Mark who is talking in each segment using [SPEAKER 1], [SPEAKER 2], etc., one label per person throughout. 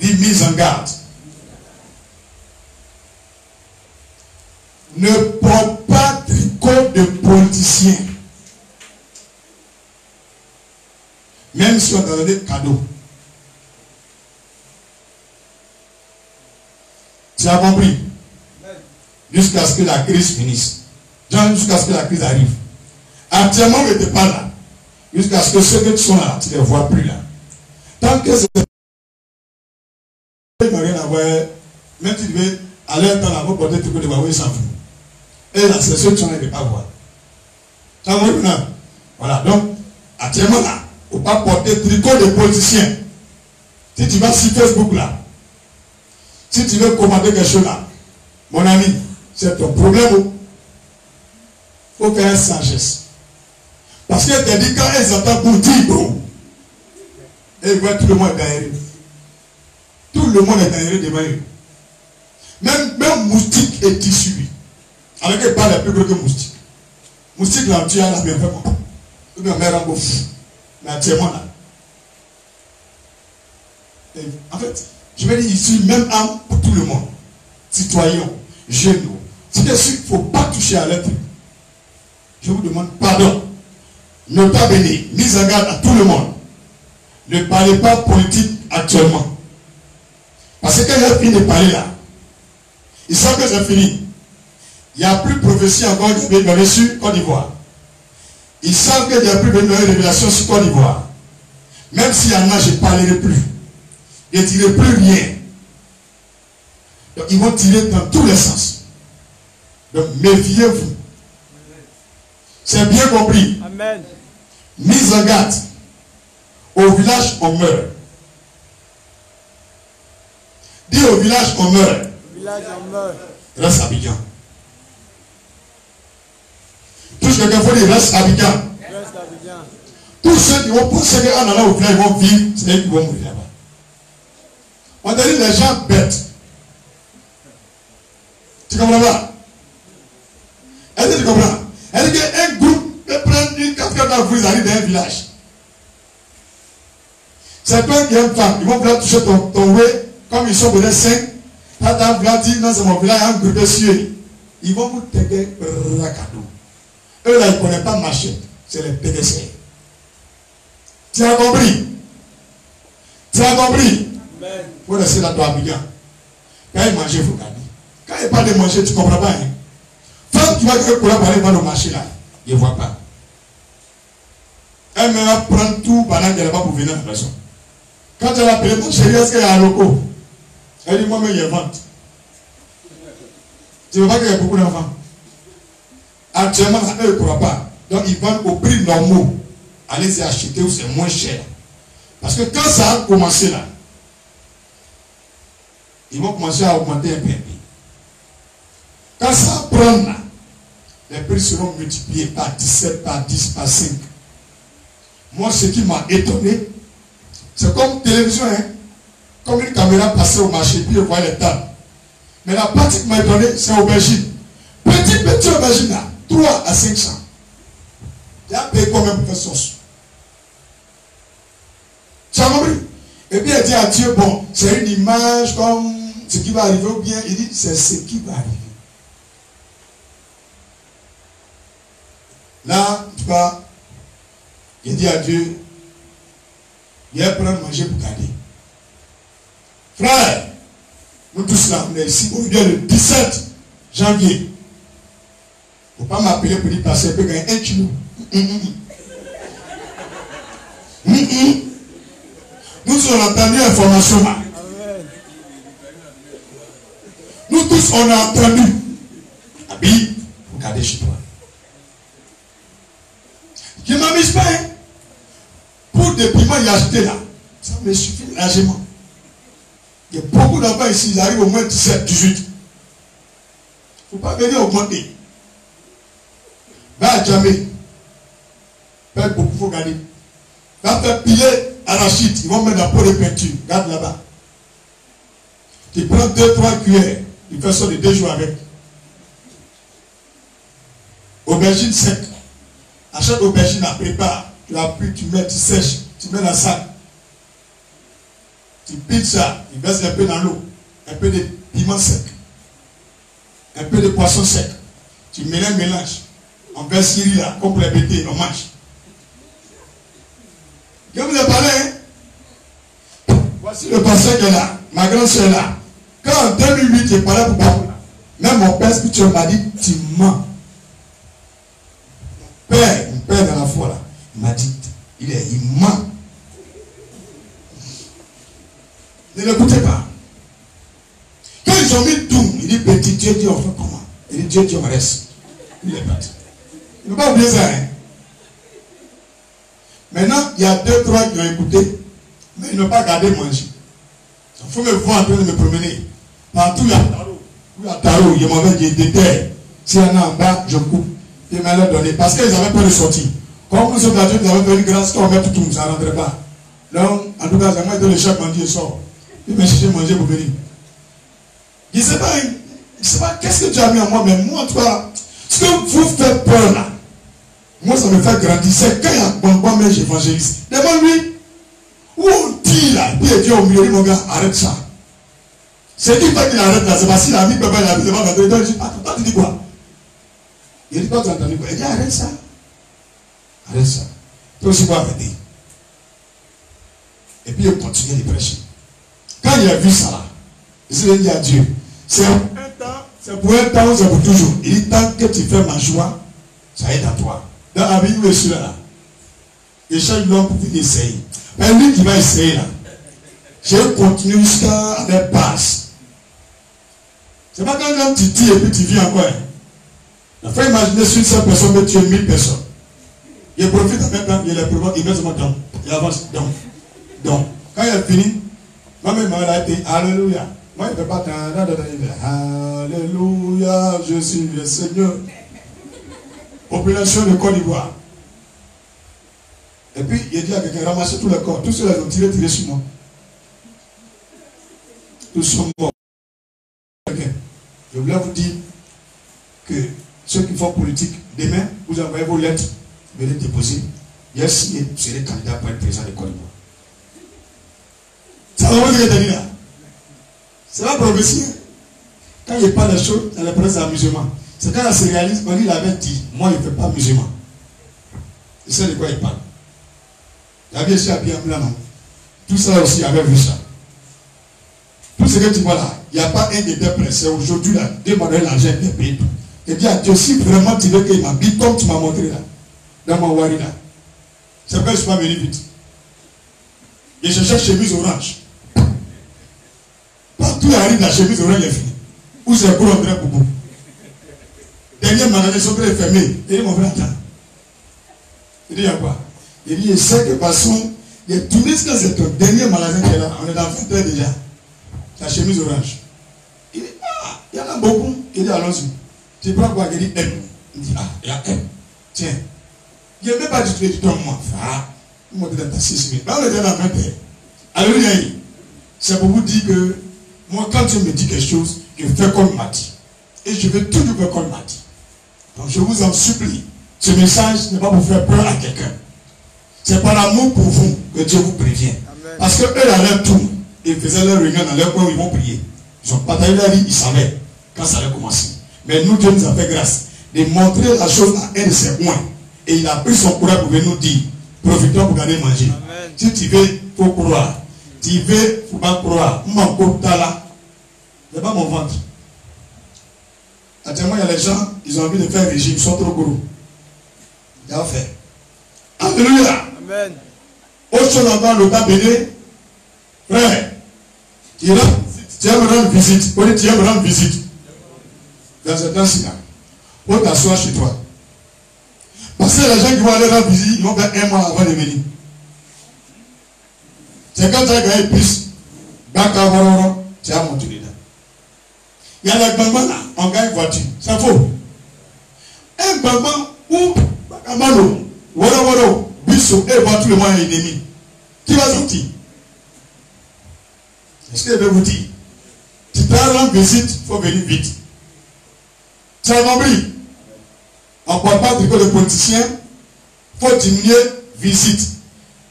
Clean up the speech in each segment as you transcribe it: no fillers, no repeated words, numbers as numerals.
[SPEAKER 1] Dis mise en garde. Ne porte pas tricot de politicien. Même si on t'a donné cadeau. Tu as compris? Jusqu'à ce que la crise finisse. Jusqu'à ce que la crise arrive. Actuellement, on n'était pas là. Jusqu'à ce que ceux qui sont là, tu ne les vois plus là. Tant que c'est... Il n'y a rien à voir. Même si tu veux aller dans la voie porter tout le monde, il s'en fout. Et là, c'est ceux qui sont là, ils ne peuvent pas voir. Ça va maintenant. Voilà. Donc, actuellement là, il ne faut pas porter tricot de politicien. Si tu vas sur Facebook là, si tu veux commander quelque chose là, mon ami, c'est ton problème. Il faut faire sagesse. Parce que tu dit quand ils entendent pour dire, bro, et ils voient tout le monde derrière eux. Tout le monde est derrière eux devant eux. Même moustique est issu. Avec les balles plus gros que moustique. Moustique là, tu as la bien fait. Ou bien mère en beau fou. Mais actuellement là. Et en fait, je vais dire ici, même âme pour tout le monde. Citoyens, jeunes. C'est bien sûr qu'il ne faut pas toucher à l'être. Je vous demande pardon. Nota bene, mise en garde à tout le monde. Ne parlez pas politique actuellement. Parce que quand j'ai fini de parler là, ils savent que c'est fini. Il n'y a plus de prophétie encore qui est donnée sur Côte d'Ivoire. Ils savent qu'il n'y a plus de révélation sur Côte d'Ivoire. Même s'il y en a, je ne parlerai plus. Je ne dirai plus rien. Donc ils vont tirer dans tous les sens. Donc méfiez-vous. C'est bien compris.
[SPEAKER 2] Amen.
[SPEAKER 1] Mise en garde. Au village, on meurt. Dis au village, on meurt.
[SPEAKER 2] Au village, on meurt.
[SPEAKER 1] Reste Abidjan. Tous ceux qui font dire reste Abidjan.
[SPEAKER 2] Reste Abidjan.
[SPEAKER 1] Tous ceux qui vont penser qu'en allant au village, ils vont vivre, c'est eux qui vont mourir là-bas. On a dit les gens bêtes. Tu comprends pas? Est-ce que tu comprends? Elle dit qu'un groupe peut prendre une casquette d'enfants, ils arrivent dans un village. C'est toi qui es une femme, ils vont vouloir toucher ton way, comme ils sont peut-être 5. Quand tu vouloir dire non, c'est mon village, un groupe dessus. Ils vont vous taguer racado. Eux là, ils ne connaissent pas marcher. C'est les PDC. Tu as compris? Tu as compris? Il faut laisser là toi Abidjan. Quand ils mangent, il faut garder. Quand ils parlent de manger, tu ne comprends pas. Hein? Femme, tu vois que pour parler dans le marché là, il ne voit pas. Elle me va prendre tout pendant qu'elle n'est pas pour venir à la maison. Quand elle a appelé mon chéri, est-ce qu'il y a un loco? Elle dit, moi-même, il y a vente. Tu ne veux pas qu'il y ait beaucoup d'enfants? Actuellement, eux, ils ne croient pas. Donc, ils vendent au prix normaux. Allez-y acheter où c'est moins cher. Parce que quand ça a commencé là, ils vont commencer à augmenter un peu. Quand ça prend là, les prix seront multipliés par 17, par 10, par 5. Moi, ce qui m'a étonné, c'est comme télévision, hein? Comme une caméra passée au marché, puis je vois les tables. Mais la partie qui m'a étonné, c'est aubergine. Petit aubergine là, 3 à 500. Il a payé combien pour faire sauce? Tu as compris? Et puis il dit à Dieu, bon, c'est une image comme ce qui va arriver ou bien, il dit, c'est ce qui va arriver. Là, tu vois, il dit à Dieu, il va prendre manger pour garder. Frère, nous tous là, on est ici, on vient le 17 janvier. Il ne faut pas m'appeler pour dire passer, peut gagner 1 kilo. Nous on a entendu l'information là. Nous tous on a entendu. Abi, regardez chez toi. Je ne m'amuse pas. Hein? Pour des piments y acheter là, ça me suffit largement. Il y a beaucoup d'enfants ici, ils arrivent au moins 17, 18. Il ne faut pas venir augmenter. Va à Djamé. Va beaucoup, il faut garder. Va faire piler arachide, ils vont mettre dans le pot de peinture. Garde là-bas. Tu prends 2-3 cuillères, tu fais ça de 2 jours avec. Aubergine sec. Achète aubergine, la prépare. Tu la puis, tu mets, tu sèches, tu mets dans le sac. Tu piques ça, il verse un peu dans l'eau, un peu de piment sec, un peu de poisson sec. Tu mélanges. On verse Syrie là, comme pour les bêter, on mange. Je vous ai parlé, hein? Voici le pasteur qui est là, ma grande soeur est là. Quand en 2008, j'ai parlé pour Babou, même mon père spirituel m'a dit, tu mens. Mon père dans la foi là, il m'a dit, il ment. Ne l'écoutez pas. Quand ils ont mis tout, il dit, petit Dieu dit, on fait comment? Il dit, Dieu dit, on reste. Il est parti. Il ne faut pas oublier ça, hein? Maintenant, il y a 2, 3 qui ont écouté, mais ils n'ont pas gardé manger. Il faut me voir en train de me promener. Partout, il y a tarot. Il y a tarot, il y a mauvais des terres. S'il y en a en bas, je coupe. Et me leur donner. Parce qu'ils n'avaient pas de sortie. Comme nous autres, ils avaient fait une grâce, quand on met tout, ça ne rentrait pas. Donc, en tout cas, moi, le chef m'a dit, sort. Il m'a cherché manger pour venir. Je ne sais pas, qu'est-ce que tu as mis en moi, mais moi, toi, ce que vous faites peur là, moi, ça me fait grandir. C'est quand il y a un bon mais j'évangélise. Demande-lui, où on dit là, puis il dit au milieu, mon gars, arrête ça. C'est qui fait qu'il arrête là, c'est parce qu'il a mis papa, il a mis devant la télé. Il dit, attends, toi, tu dis quoi? Il dit, toi, tu as entendu quoi? Il dit, arrête ça. Arrête ça. Tu aussi pas arrêter. Et puis il continue de prêcher. Quand il a vu ça là, il s'est dit à Dieu, c'est pour un temps ou c'est pour toujours. Il dit, tant que tu fais ma joie, ça aide à toi. Dans la vie où je suis là, et chaque homme pour essayer. Mais lui qui va essayer là, je continue jusqu'à la passe. C'est pas quand tu dis et puis tu vis encore. Il faut imaginer si une seule personne peut tuer 1000 personnes. Il profite en même temps, il les provoque, il met son temps, il avance. Donc, quand il a fini, moi-même, il a été Alléluia. Moi, il ne fait pas Alléluia, je suis le Seigneur. Population de Côte d'Ivoire. Et puis, il dit à quelqu'un, ramassez tout le corps. Tous ceux-là ont tiré sur moi. Tous sont morts. Je voulais vous dire que ceux qui font politique, demain, vous envoyez vos lettres, vous venez déposer. Il y a signé, vous serez candidat pour être président de Côte d'Ivoire. Ça va vous dire là. C'est pas progressif. Quand il n'y a pas de choses, dans la presse d'amusement. C'est quand ça se réalise, on lui avait dit, moi je ne fais pas musulman. Et c'est de quoi il parle. Il y avait aussi à bien blanc, non? Tout ça aussi, il avait vu ça. Tout ce que tu vois là, il n'y a pas un des deux pressés. Aujourd'hui, là, demander l'argent et payer tout. Et dit à Dieu, si vraiment tu veux qu'il m'habite comme tu m'as montré là, dans mon wari là, c'est pourquoi je ne suis pas venu vite. Et je cherche chemise orange. Partout il arrive, la chemise orange est finie. Où c'est pour André Boubou. Dernier magasin, son frère est fermé. Il dit, mon frère, attends. Il dit, il y a quoi? Il dit, il sait que façon, il y a tout ce que c'est ton dernier magasin qui est là. On est dans 20 heures déjà. La chemise orange. Il dit, ah, il y en a beaucoup. Il dit, allons-y. Tu prends quoi? Il dit, M. Il dit, ah, il y a M. Tiens. Il n'y a même pas du tout de ton moi. Ah, il m'a dit, dans ta 6 000. Là, on est dans 20 heures. Alléluia. C'est pour vous dire que, moi, quand tu me dis quelque chose, je fais comme il m'a dit. Et je vais toujours faire comme il m'a dit. Donc, je vous en supplie. Ce message n'est pas pour faire peur à quelqu'un. C'est par l'amour pour vous que Dieu vous prévient. Amen. Parce que eux, dans leur tour, ils faisaient leur réunion dans leur coin où ils vont prier. Ils ont partagé leur vie, ils savaient quand ça allait commencer. Mais nous, Dieu nous a fait grâce de montrer la chose à un de ses points. Et il a pris son courage pour venir nous dire, profitons pour garder manger. Amen. Si tu veux, il faut croire. Tu veux, il ne faut pas croire. Mon côté là, ce n'est pas mon ventre. Actuellement, il y a les gens, ils ont envie de faire un régime, ils sont trop gros. Il a fait. Alléluia. Amen. Autre chose encore, le temps béni. Frère, tu aimes rendre visite. Tu aimes rendre visite. Dans ce temps-ci, faut t'asseoir chez toi. Parce que les gens qui vont aller rendre visite, ils vont faire 1 mois avant de venir. C'est quand tu as gagné plus, tu as monté dedans. Il y a les bambans là, on gagne voiture. C'est faux. Un bamban ou Bakamano, Woro, Bissot, et voiture le moyen ennemi. Qui va sortir? Est-ce que je vais vous dire? Tu peux rendre visite, il faut venir vite. Tu as compris? On ne parle pas du côté politicien, il faut diminuer visite.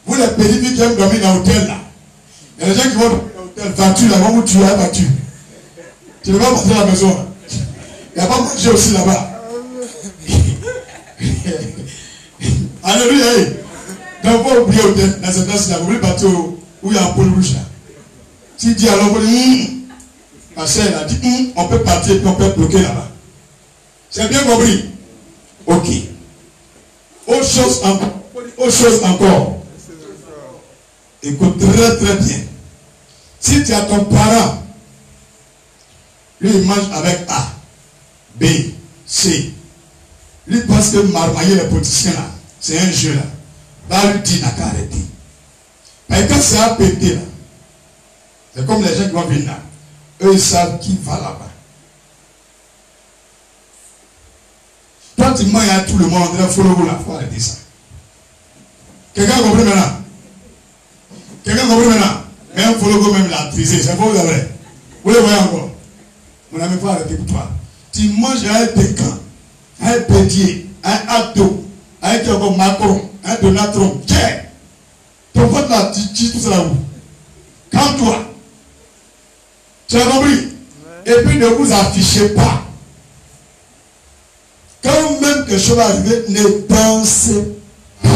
[SPEAKER 1] Vous les périphériques qui aiment dormir dans l'hôtel là, Il y a des gens qui vont à l'hôtel, voiture, là, vont tuer la voiture. Tu ne vas pas partir à la maison. Il n'y a pas manger aussi là-bas. Alléluia. Donc, il faut oublier l'hôtel. Dans cette place-là, vous voulez partir où il y a un pôle rouge là. S'il dit alors, vous dites, ma soeur, elle a dit, on peut partir et puis on peut bloquer là-bas. C'est bien compris? Ok. Autre chose encore. Écoute très très bien. Si tu as ton parent, lui il mange avec A, B, C. Lui pense que marmailler les politiciens là, c'est un jeu là. Là, lui dit, n'a qu'à arrêter. Mais quand c'est à péter là, c'est comme les gens qui vont venir là. Eux ils savent qui va là-bas. Toi tu manges à tout le monde, il faut arrêter ça. Quelqu'un a compris maintenant? Quelqu'un a compris maintenant? Même il faut même la triser, c'est pas vrai. Vous le voyez encore? On n'a même pas arrêté pour toi. Tu manges à un pécan, à un pédier, à un acto, à un Macron, à un Donald Trump. Tiens, ton vote là, tu tout ça là où? Calme-toi. Tu as compris? Et puis ne vous affichez pas. Quand même quelque chose va arriver, ne pensez pas.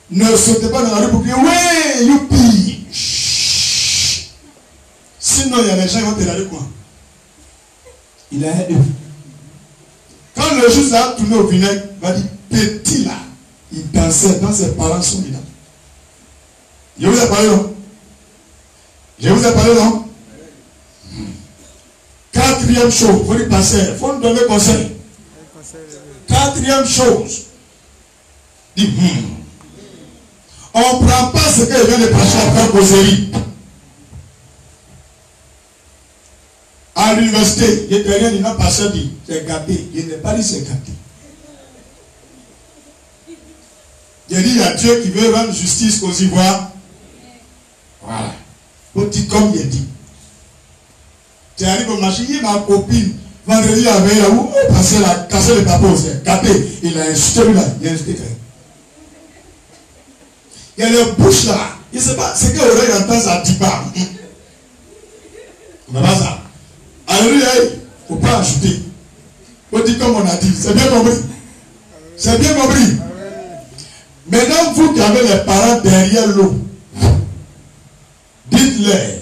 [SPEAKER 1] Ne sautez pas dans la rue pour dire ouais, youpi. Sinon, il y a des gens qui vont te regarder quoi? Il a un œuf. Quand le juge a tourné au vinaigre, il va dire petit là. Il dansait dans ses parents sont là. Je vous ai parlé non? Je vous ai parlé non? Quatrième chose, il faut lui passer, il faut nous donner conseil. Quatrième chose, dit, on ne prend pas ce qu'il vient de prêcher à faire causerie. À l'université, il n'y a rien, il n'a pas dit, c'est gâté. Il n'est pas dit c'est gâté. Il a dit, il y a Dieu qui veut rendre justice aux Ivoires. Voilà. Petit comme il dit. Tu arrives au marché, il y a ma copine. Vendredi, il avait là où on passait la casser le papier, c'est gâté. Il a insulté lui là, il a insulté. Il y a les bouches là. Il ne sait pas ce que l'oreille entend, ça dit pas. On va pas ça. Alléluia, il ne faut pas ajouter. On dit comme on a dit, c'est bien compris. C'est bien compris. Maintenant, vous qui avez les parents derrière l'eau, dites-leur,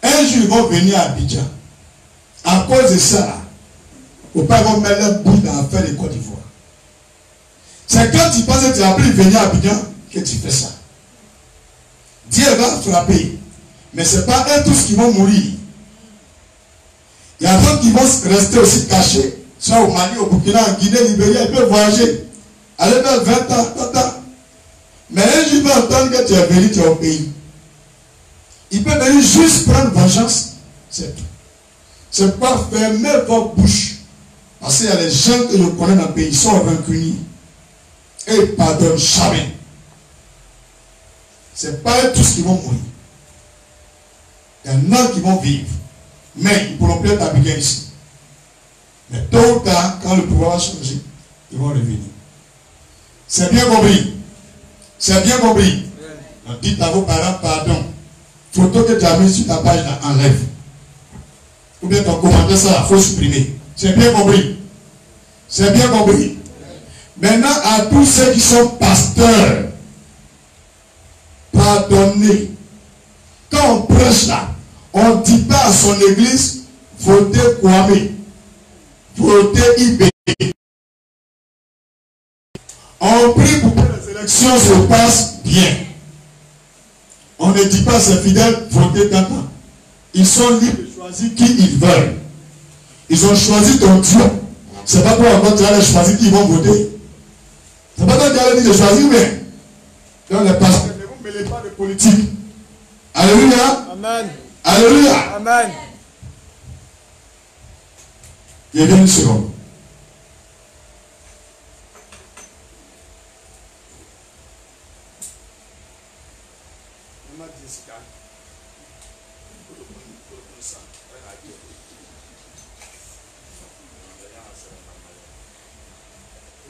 [SPEAKER 1] un jour ils vont venir à Abidjan. À cause de ça, il ne faut pas qu'on mette leur bouche dans l'affaire de Côte d'Ivoire. C'est quand tu penses que tu as appris à venir à Abidjan que tu fais ça. Dieu va frapper. Mais ce n'est pas eux tous qui vont mourir. Il y a d'autres qui vont rester aussi cachés, soit au Mali, au Burkina, en Guinée, Libéria, ils peuvent voyager. Aller dans 20 ans, 30 ans. Mais un jour, il va entendre que tu es venu, tu es au pays. Il peut venir juste prendre vengeance. C'est tout. C'est pas fermer votre bouche. Parce qu'il y a des gens que je connais dans le pays, ils sont rancuniers. Et ils ne pardonnent jamais. Ce n'est pas eux tous qui vont mourir. Il y en a qui vont vivre. Mais ils ne pourront plus être habillés ici. Mais tôt ou tard, quand le pouvoir va changer, ils vont revenir. C'est bien compris. C'est bien compris. Donc dites à vos parents pardon. Photo que tu as mis sur ta page là, enlève. Ou bien ton commentaire ça, il faut supprimer. C'est bien compris. C'est bien compris. Maintenant, à tous ceux qui sont pasteurs, pardonnez. Quand on prêche là, on ne dit pas à son église, votez Kwame, votez IB. On prie pour que les élections se passent bien. On ne dit pas à ses fidèles, votez Tata. Ils sont libres de choisir qui ils veulent. Ils ont choisi ton Dieu. C'est pas toi encore tu vas choisir qui ils vont voter. C'est pas toi qui vas dire de choisir, mais donc les pasteurs ne vous mêlez pas de politique. Alléluia.
[SPEAKER 2] Amen.
[SPEAKER 1] Alléluia.
[SPEAKER 2] Amen.
[SPEAKER 1] Il y a bien une seconde.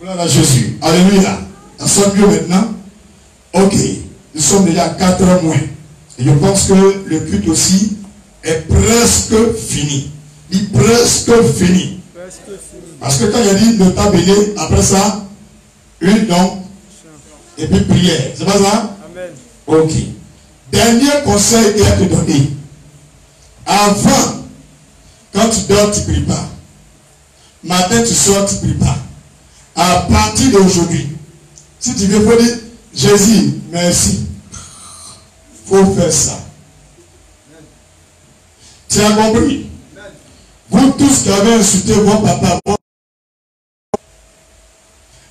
[SPEAKER 1] Voilà Jésus. Alléluia. Ça sonne mieux maintenant. Ok. Nous sommes déjà à 4 heures moins. Et je pense que le culte aussi est presque fini. Il est presque fini.
[SPEAKER 2] Presque fini.
[SPEAKER 1] Parce que quand il a dit de tabeler, après ça, une donc, et puis prière. C'est pas ça?
[SPEAKER 2] Amen.
[SPEAKER 1] Ok. Dernier conseil qu'il a te donné. Avant, quand tu dors, tu ne pries pas. Matin, tu sors, tu ne pries pas. À partir d'aujourd'hui, si tu veux, il faut dire, Jésus, merci. Il faut faire ça. Tu as compris? Vous tous qui avez insulté vos papas,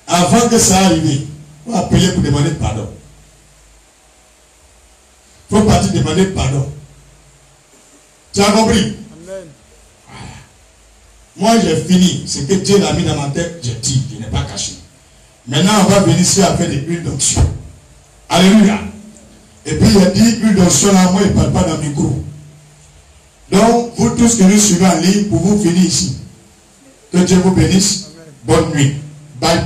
[SPEAKER 1] avant que ça arrive, vous appelez pour demander pardon. Il faut partir demander pardon. Tu as compris?
[SPEAKER 2] Amen.
[SPEAKER 1] Moi, j'ai fini. Ce que Dieu l'a mis dans ma tête, j'ai dit, je n'ai pas caché. Maintenant, on va venir ici à faire des huiles d'onction. Alléluia. Et puis, il a dit, huile d'onction, là, moi, il ne parle pas dans le micro. Donc, vous tous qui nous suivez en ligne, pour vous finir ici. Que Dieu vous bénisse.
[SPEAKER 2] Amen.
[SPEAKER 1] Bonne nuit. Bye bye.